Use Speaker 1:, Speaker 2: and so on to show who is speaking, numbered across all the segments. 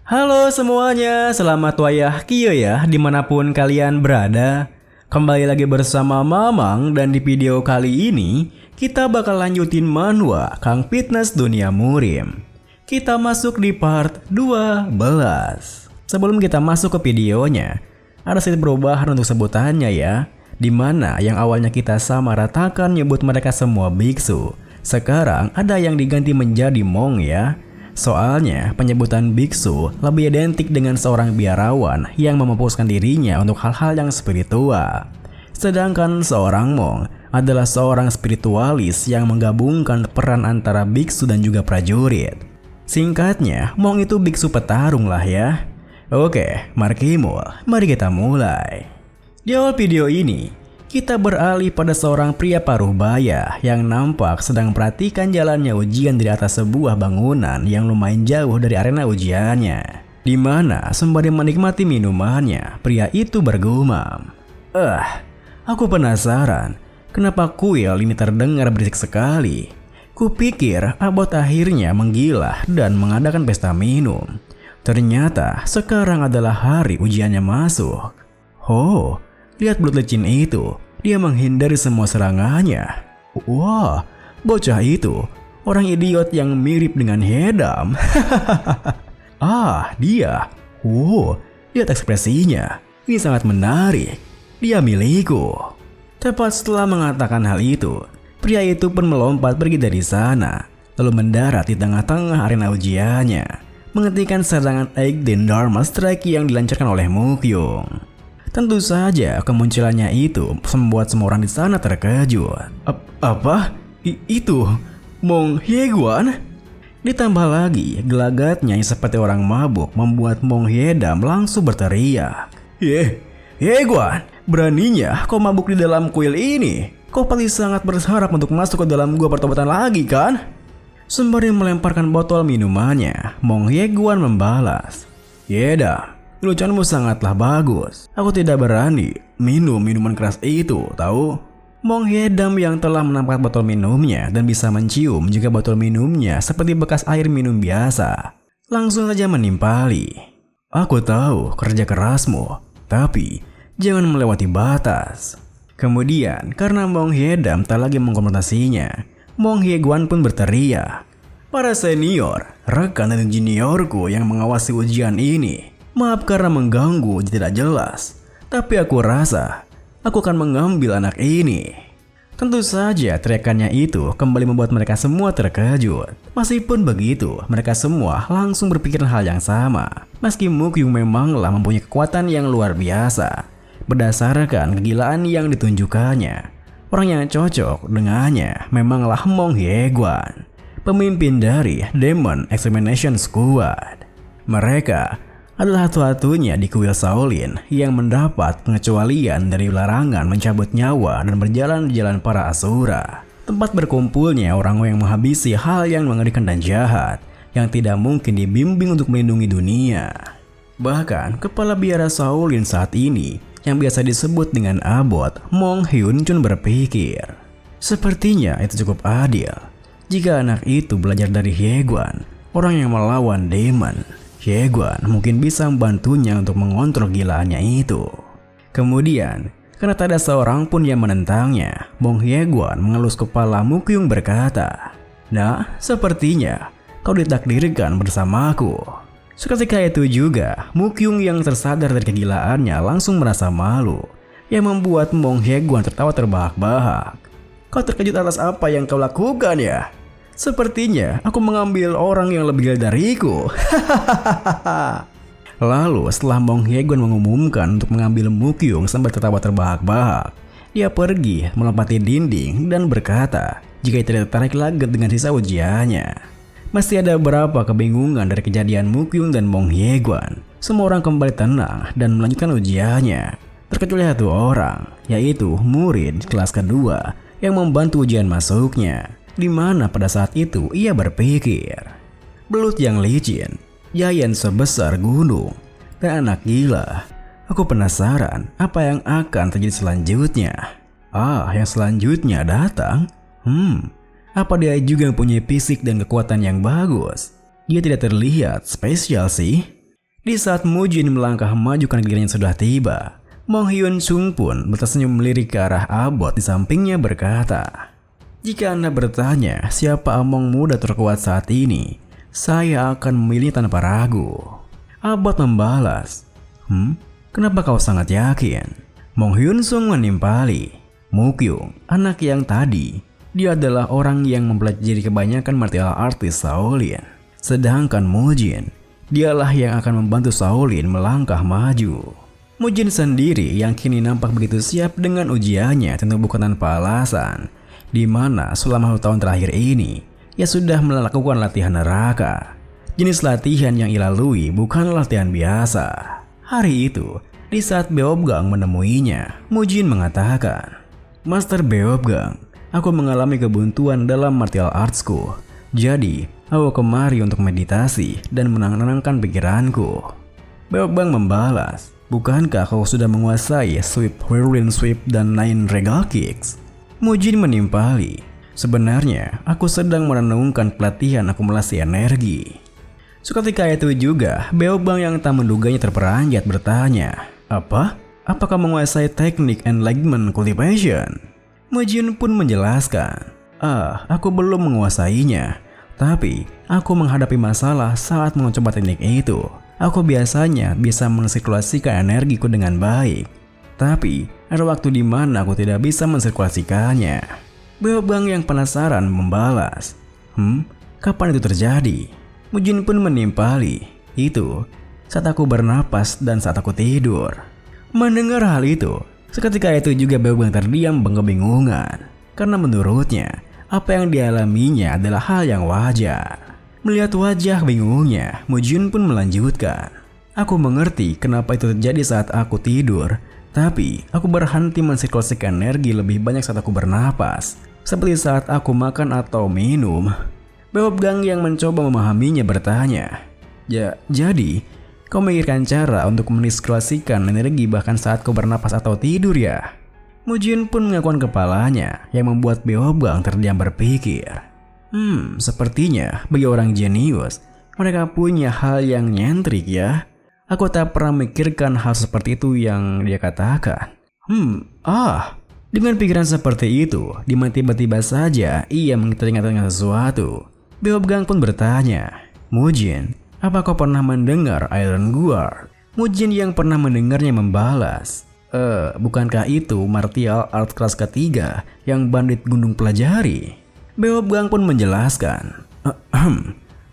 Speaker 1: Halo semuanya, selamat wayah kieu ya dimanapun kalian berada. Kembali lagi bersama Mamang dan di video kali ini kita bakal lanjutin manhwa Kang Fitness Dunia Murim. Kita masuk di part 12. Sebelum kita masuk ke videonya, ada sedikit perubahan untuk sebutannya ya. Dimana yang awalnya kita sama ratakan nyebut mereka semua biksu, sekarang ada yang diganti menjadi mong ya. Soalnya penyebutan biksu lebih identik dengan seorang biarawan yang memupuskan dirinya untuk hal-hal yang spiritual. Sedangkan seorang mong adalah seorang spiritualis yang menggabungkan peran antara biksu dan juga prajurit. Singkatnya, mong itu biksu petarung lah ya. Oke, Markimul, mari kita mulai. Di awal video ini, kita beralih pada seorang pria paruh baya yang nampak sedang perhatikan jalannya ujian di atas sebuah bangunan yang lumayan jauh dari arena ujiannya. Di mana sembari menikmati minumannya, pria itu bergumam, aku penasaran, kenapa kuil ini terdengar berisik sekali? Kupikir abot akhirnya menggila dan mengadakan pesta minum. Ternyata sekarang adalah hari ujiannya masuk. Oh, lihat belut licin itu, dia menghindari semua serangannya. Wah, bocah itu, orang idiot yang mirip dengan Hedam. Dia. Lihat ekspresinya, ini sangat menarik. Dia milikku. Tepat setelah mengatakan hal itu, pria itu pun melompat pergi dari sana, lalu mendarat di tengah-tengah arena ujiannya, menghentikan serangan Eikden Dharma Strike yang dilancarkan oleh Mukyung. Tentu saja kemunculannya itu membuat semua orang di sana terkejut. Apa? Itu Mong Hyeguan? Ditambah lagi gelagatnya yang seperti orang mabuk membuat Mong Hyedam langsung berteriak. Hyeguan, beraninya kau mabuk di dalam kuil ini? Kau pasti sangat berharap untuk masuk ke dalam gua pertobatan lagi kan? Sembari melemparkan botol minumannya, Mong Hyeguan membalas, Hyedam, lucuanmu sangatlah bagus. Aku tidak berani minum minuman keras itu, tahu? Mong Hyedam yang telah menampakkan botol minumnya dan bisa mencium juga botol minumnya seperti bekas air minum biasa, langsung saja menimpali. Aku tahu kerja kerasmu, tapi jangan melewati batas. Kemudian karena Mong Hyedam tak lagi mengkonfrontasinya, Mong Hyeguan pun berteriak, para senior, rekan dan juniorku yang mengawasi ujian ini, maaf karena mengganggu tidak jelas, tapi aku rasa aku akan mengambil anak ini. Tentu saja teriakannya itu kembali membuat mereka semua terkejut. Meskipun begitu, mereka semua langsung berpikiran hal yang sama. Meski Mukyung memanglah mempunyai kekuatan yang luar biasa, berdasarkan kegilaan yang ditunjukkannya, orang yang cocok dengannya memanglah Mong Hyeguan, pemimpin dari Demon Examination Squad. Mereka adalah satu-satunya di kuil Shaolin yang mendapat pengecualian dari larangan mencabut nyawa dan berjalan di jalan para asura, tempat berkumpulnya orang yang menghabisi hal yang mengerikan dan jahat yang tidak mungkin dibimbing untuk melindungi dunia. Bahkan kepala biara Shaolin saat ini yang biasa disebut dengan Abot, Mong Hyun-chun berpikir, sepertinya itu cukup adil jika anak itu belajar dari Hyeguan, orang yang melawan demon. Hyeguan mungkin bisa membantunya untuk mengontrol gilaannya itu. Kemudian, karena tak ada seorang pun yang menentangnya, Mong Hyeguan mengelus kepala Mukyung berkata, nah, sepertinya kau ditakdirkan bersamaku. Seketika itu juga, Mukyung yang tersadar dari kegilaannya langsung merasa malu, yang membuat Mong Hyeguan tertawa terbahak-bahak. Kau terkejut atas apa yang kau lakukan ya? Sepertinya aku mengambil orang yang lebih gila dariku. Lalu setelah Mong Hyeguan mengumumkan untuk mengambil Mukyung sambil tertawa terbahak-bahak, dia pergi melompati dinding dan berkata jika tidak tertarik lagi dengan sisa ujiannya. Masih ada beberapa kebingungan dari kejadian Mukyung dan Mong Hyeguan. Semua orang kembali tenang dan melanjutkan ujiannya, terkecuali satu orang, yaitu murid kelas kedua yang membantu ujian masuknya. Di mana pada saat itu ia berpikir, belut yang licin, giant sebesar gunung, dan anak gila. Aku penasaran apa yang akan terjadi selanjutnya. Yang selanjutnya datang? Apa dia juga mempunyai fisik dan kekuatan yang bagus? Dia tidak terlihat spesial sih. Di saat Mujin melangkah maju karena gilirannya sudah tiba, Mong Hyun Sung pun tersenyum melirik ke arah Abot di sampingnya berkata, "Jika Anda bertanya siapa Among muda terkuat saat ini, saya akan memilih tanpa ragu." Abot membalas, Kenapa kau sangat yakin?" Mong Hyun Sung menimpali, "Mukyung, anak yang tadi, dia adalah orang yang mempelajari kebanyakan martial arts Shaolin. Sedangkan Mujin, dialah yang akan membantu Shaolin melangkah maju." Mujin sendiri yang kini nampak begitu siap dengan ujiannya tentu bukan tanpa alasan, di mana selama 1 tahun terakhir ini, ia sudah melakukan latihan neraka. Jenis latihan yang ia lalui bukan latihan biasa. Hari itu, di saat Beopgang menemuinya, Mujin mengatakan, "Master Beopgang, aku mengalami kebuntuan dalam martial artsku. Jadi, aku kemari untuk meditasi dan menenangkan pikiranku." Beopgang membalas, "Bukankah kau sudah menguasai Sweep Whirlwind Sweep dan 9 Regal Kicks?" Mujin menimpali, "Sebenarnya, aku sedang merenungkan pelatihan akumulasi energi." Seketika itu juga, Beopgang yang tak menduganya terperanjat bertanya, "Apa? Apakah menguasai teknik Enlightenment Cultivation?" Mujin pun menjelaskan, Aku belum menguasainya, tapi aku menghadapi masalah saat mencoba teknik itu. Aku biasanya bisa mensirkulasikan energiku dengan baik, tapi ada waktu di mana aku tidak bisa mensirkulasikannya." Beopgang yang penasaran membalas, Kapan itu terjadi?" Mujin pun menimpali, "Itu saat aku bernapas dan saat aku tidur." Mendengar hal itu, seketika itu juga Beopgang terdiam kebingungan, karena menurutnya apa yang dialaminya adalah hal yang wajar. Melihat wajah bingungnya, Mujin pun melanjutkan, "Aku mengerti kenapa itu terjadi saat aku tidur, tapi aku berhenti mensirkulasikan energi lebih banyak saat aku bernapas, seperti saat aku makan atau minum." Beopgang yang mencoba memahaminya bertanya, Jadi, kau memikirkan cara untuk mensirkulasikan energi bahkan saat kau bernapas atau tidur ya?" Mujin pun mengakukan kepalanya yang membuat Beopgang terdiam berpikir. Sepertinya bagi orang jenius, mereka punya hal yang nyentrik ya. Aku tak pernah memikirkan hal seperti itu yang dia katakan. Dengan pikiran seperti itu, dimana tiba-tiba saja ia teringat dengan sesuatu. Beopgang pun bertanya, "Mujin, apa kau pernah mendengar Iron Guard?" Mujin yang pernah mendengarnya membalas, Bukankah itu martial art kelas ketiga yang bandit gunung pelajari?" Beopgang pun menjelaskan,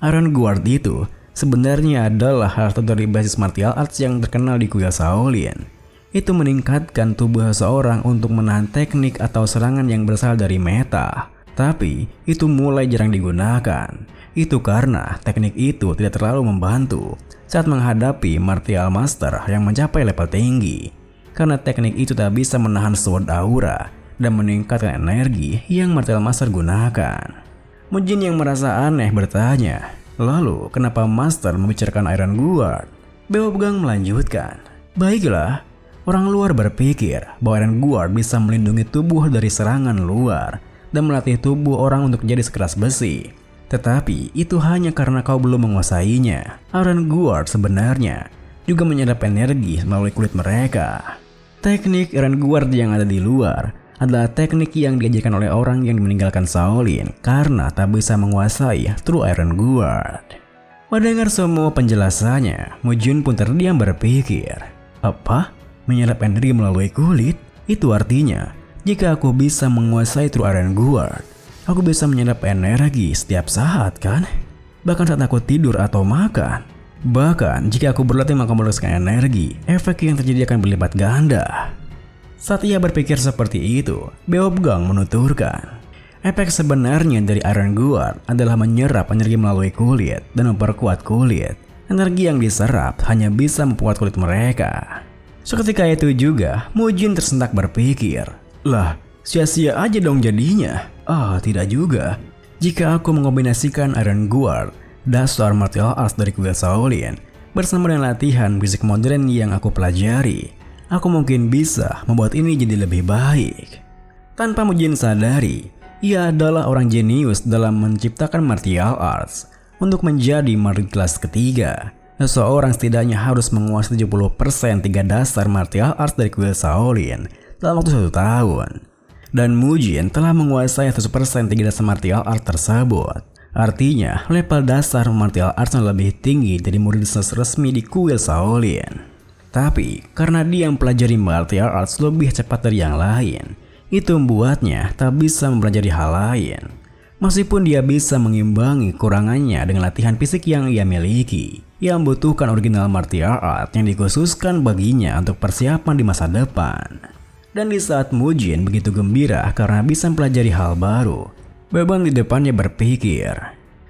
Speaker 1: Iron Guard itu sebenarnya adalah satu dari basis martial arts yang terkenal di kuil Shaolin. Itu meningkatkan tubuh seseorang untuk menahan teknik atau serangan yang berasal dari meta. Tapi itu mulai jarang digunakan. Itu karena teknik itu tidak terlalu membantu saat menghadapi martial master yang mencapai level tinggi. Karena teknik itu tak bisa menahan sword aura dan meningkatkan energi yang martial master gunakan. Mujin yang merasa aneh bertanya, "Lalu kenapa master membicarakan Iron Guard?" Beopgang melanjutkan, "Baiklah, orang luar berpikir bahwa Iron Guard bisa melindungi tubuh dari serangan luar dan melatih tubuh orang untuk jadi sekeras besi. Tetapi itu hanya karena kau belum menguasainya. Iron Guard sebenarnya juga menyerap energi melalui kulit mereka. Teknik Iron Guard yang ada di luar adalah teknik yang diajarkan oleh orang yang meninggalkan Shaolin karena tak bisa menguasai True Iron Guard." Mendengar semua penjelasannya, Mujin pun terdiam berpikir, "Apa? Menyerap energi melalui kulit? Itu artinya jika aku bisa menguasai True Iron Guard, aku bisa menyerap energi setiap saat kan? Bahkan saat aku tidur atau makan. Bahkan jika aku berlatih mengakumulasikan energi, efek yang terjadi akan berlipat ganda." Saat ia berpikir seperti itu, Beopgang menuturkan, efek sebenarnya dari Iron Guard adalah menyerap energi melalui kulit dan memperkuat kulit. Energi yang diserap hanya bisa memperkuat kulit mereka. Seketika itu juga, Mujin tersentak berpikir, "Lah, sia-sia aja dong jadinya." Tidak juga. Jika aku mengombinasikan Iron Guard, dasar martial arts dari kuil Shaolin, bersama dengan latihan fisik modern yang aku pelajari, aku mungkin bisa membuat ini jadi lebih baik. Tanpa Mujin sadari, ia adalah orang jenius dalam menciptakan martial arts untuk menjadi martial kelas ketiga. seseorang setidaknya harus menguasai 70% 3 dasar martial arts dari kuil Shaolin dalam waktu 1 tahun. Dan Mujin telah menguasai 100% 3 dasar martial arts tersebut. Artinya, level dasar martial arts lebih tinggi dari murid resmi di kuil Shaolin. Tapi, karena dia mempelajari martial arts lebih cepat dari yang lain, itu membuatnya tak bisa mempelajari hal lain. Meskipun dia bisa mengimbangi kekurangannya dengan latihan fisik yang ia miliki, ia membutuhkan original martial art yang dikhususkan baginya untuk persiapan di masa depan. Dan di saat Mujin begitu gembira karena bisa mempelajari hal baru, beban di depannya berpikir,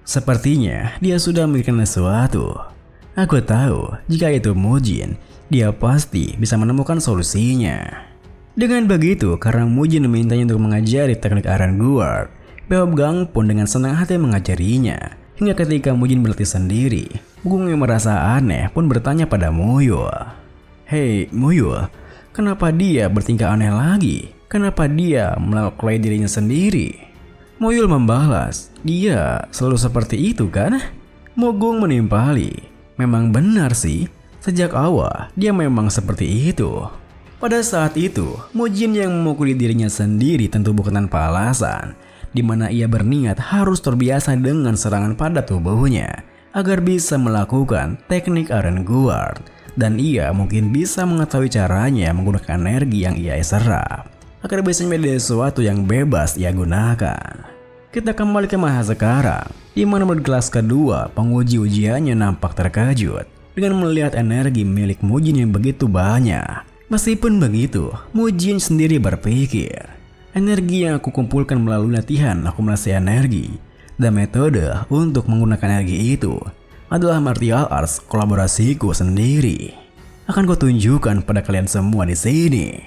Speaker 1: sepertinya dia sudah memikirkan sesuatu. Aku tahu, jika itu Mujin, dia pasti bisa menemukan solusinya. Dengan begitu, karena Mujin memintanya untuk mengajari teknik Iron Guard, Beobgang pun dengan senang hati mengajarinya. Hingga ketika Mujin berlatih sendiri, Gung yang merasa aneh pun bertanya pada Muyul. Hei Muyul, kenapa dia bertingkah aneh lagi? Kenapa dia melukai dirinya sendiri? Muyul membalas, dia selalu seperti itu kan? Mogung menimpali, memang benar sih, sejak awal dia memang seperti itu. Pada saat itu, Mujin yang memukuli dirinya sendiri tentu bukan tanpa alasan, di mana ia berniat harus terbiasa dengan serangan pada tubuhnya agar bisa melakukan teknik Iron Guard, dan ia mungkin bisa mengetahui caranya menggunakan energi yang ia serap agar bisa menjadi sesuatu yang bebas ia gunakan. Kita kembali ke masa sekarang, di mana murid kelas kedua penguji ujiannya nampak terkejut dengan melihat energi milik Mujin yang begitu banyak. Meskipun begitu, Mujin sendiri berpikir, energi yang aku kumpulkan melalui latihan akumulasi energi dan metode untuk menggunakan energi itu adalah martial arts kolaborasiku sendiri. Akan kutunjukkan pada kalian semua di sini.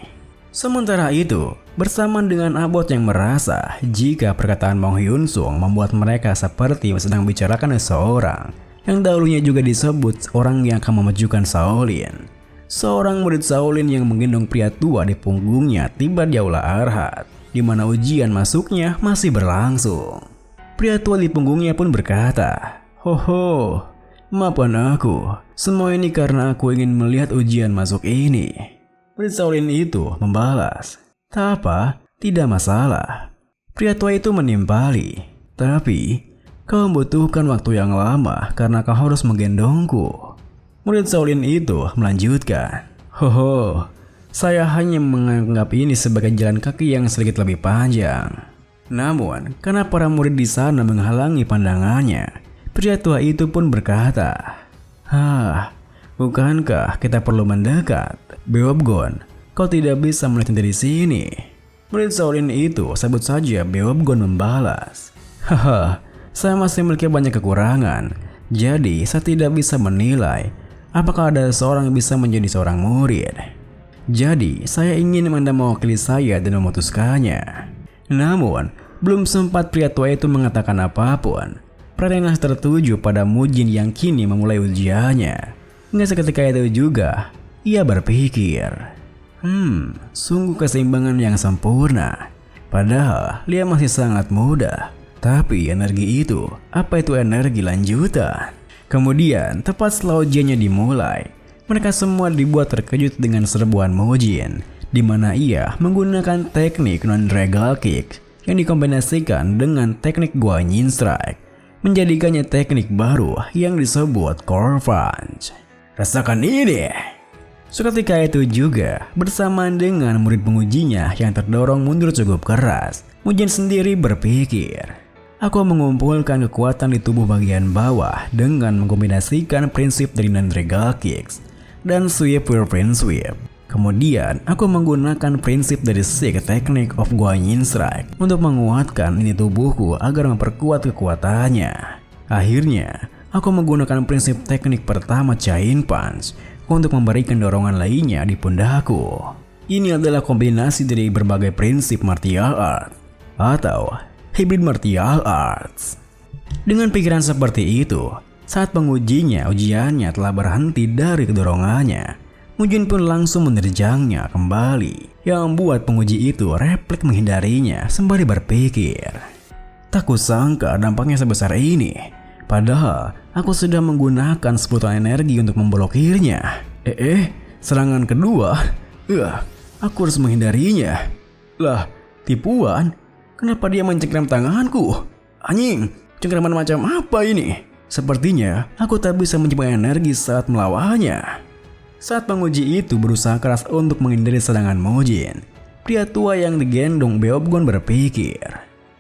Speaker 1: Sementara itu, bersamaan dengan Abot yang merasa jika perkataan Mong Hyun Sung membuat mereka seperti sedang bicarakan seseorang yang dahulunya juga disebut orang yang akan memajukan Shaolin. Seorang murid Shaolin yang menggendong pria tua di punggungnya tiba di aula Arhat, di mana ujian masuknya masih berlangsung. Pria tua di punggungnya pun berkata, "Hoho, maafkan aku, semua ini karena aku ingin melihat ujian masuk ini." Murid Shaolin itu membalas, "Tak apa, tidak masalah." Pria tua itu menimpali, "Tapi, kau membutuhkan waktu yang lama karena kau harus menggendongku." Murid Shaolin itu melanjutkan, "Hoho, saya hanya menganggap ini sebagai jalan kaki yang sedikit lebih panjang." Namun, karena para murid di sana menghalangi pandangannya, pria tua itu pun berkata, "Bukankah kita perlu mendekat? Beobgon, kau tidak bisa melihatnya dari sini." Murid Shaolin itu sebut saja Beobgon membalas, "Saya masih memiliki banyak kekurangan, jadi saya tidak bisa menilai apakah ada seorang yang bisa menjadi seorang murid. Jadi, saya ingin Anda mewakili saya dan memutuskannya." Namun, belum sempat pria tua itu mengatakan apapun, perhatiannya tertuju pada Mujin yang kini memulai ujiannya. Hingga seketika itu juga, ia berpikir, sungguh keseimbangan yang sempurna. Padahal dia masih sangat muda. Tapi energi itu, apa itu energi lanjutan? Kemudian, tepat setelah ujiannya dimulai, mereka semua dibuat terkejut dengan serbuan Mujin, di mana ia menggunakan teknik non-regal kick yang dikombinasikan dengan teknik Guanyin Strike, menjadikannya teknik baru yang disebut Core Punch. Rasakan ini! Seketika itu juga, bersamaan dengan murid pengujinya yang terdorong mundur cukup keras, Mujin sendiri berpikir, "Aku mengumpulkan kekuatan di tubuh bagian bawah dengan mengkombinasikan prinsip dari non-regal kicks dan sweep whirlwind sweep. Kemudian, aku menggunakan prinsip dari Six Technique of Guanyin Strike untuk menguatkan ini tubuhku agar memperkuat kekuatannya. Akhirnya, aku menggunakan prinsip teknik pertama Chain Punch untuk memberikan dorongan lainnya di pundakku. Ini adalah kombinasi dari berbagai prinsip martial art atau hybrid martial arts." Dengan pikiran seperti itu, saat pengujinya ujiannya telah berhenti dari kedorongannya, Mujin pun langsung menerjangnya kembali, yang membuat penguji itu refleks menghindarinya sembari berpikir, "Tak kusangka dampaknya sebesar ini. Padahal aku sudah menggunakan sebutan energi untuk memblokirnya. Serangan kedua? Aku harus menghindarinya. Lah, tipuan? Kenapa dia mencengkram tanganku? Anjing, cengkraman macam apa ini? Sepertinya aku tak bisa menyimpan energi saat melawannya. Saat penguji itu berusaha keras untuk menghindari serangan Mojin, pria tua yang digendong Beobgon berpikir.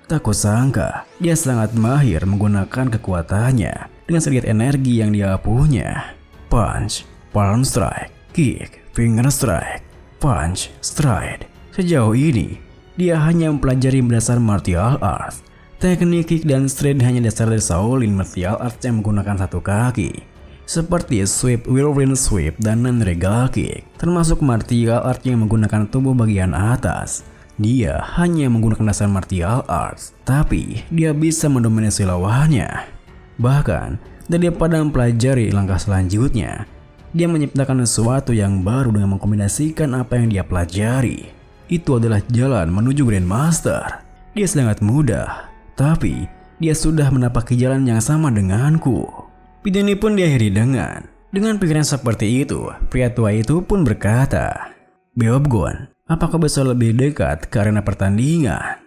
Speaker 1: Tak kusangka, dia sangat mahir menggunakan kekuatannya dengan sedikit energi yang dia punya. Punch, palm strike, kick, finger strike, punch, stride. Sejauh ini, dia hanya mempelajari dasar martial arts. Teknik kick dan stride hanya dasar dari Shaolin martial arts yang menggunakan satu kaki, seperti sweep, whirlwind sweep, dan non-regal kick, termasuk martial arts yang menggunakan tubuh bagian atas. Dia hanya menggunakan dasar martial arts, tapi dia bisa mendominasi lawannya. Bahkan, daripada mempelajari langkah selanjutnya, dia menciptakan sesuatu yang baru dengan mengkombinasikan apa yang dia pelajari. Itu adalah jalan menuju Grandmaster. Dia sangat mudah, tapi dia sudah menapaki jalan yang sama denganku. Video ini pun diakhiri dengan pikiran seperti itu, pria tua itu pun berkata, Beobgon, apakah bisa lebih dekat ke arena pertandingan?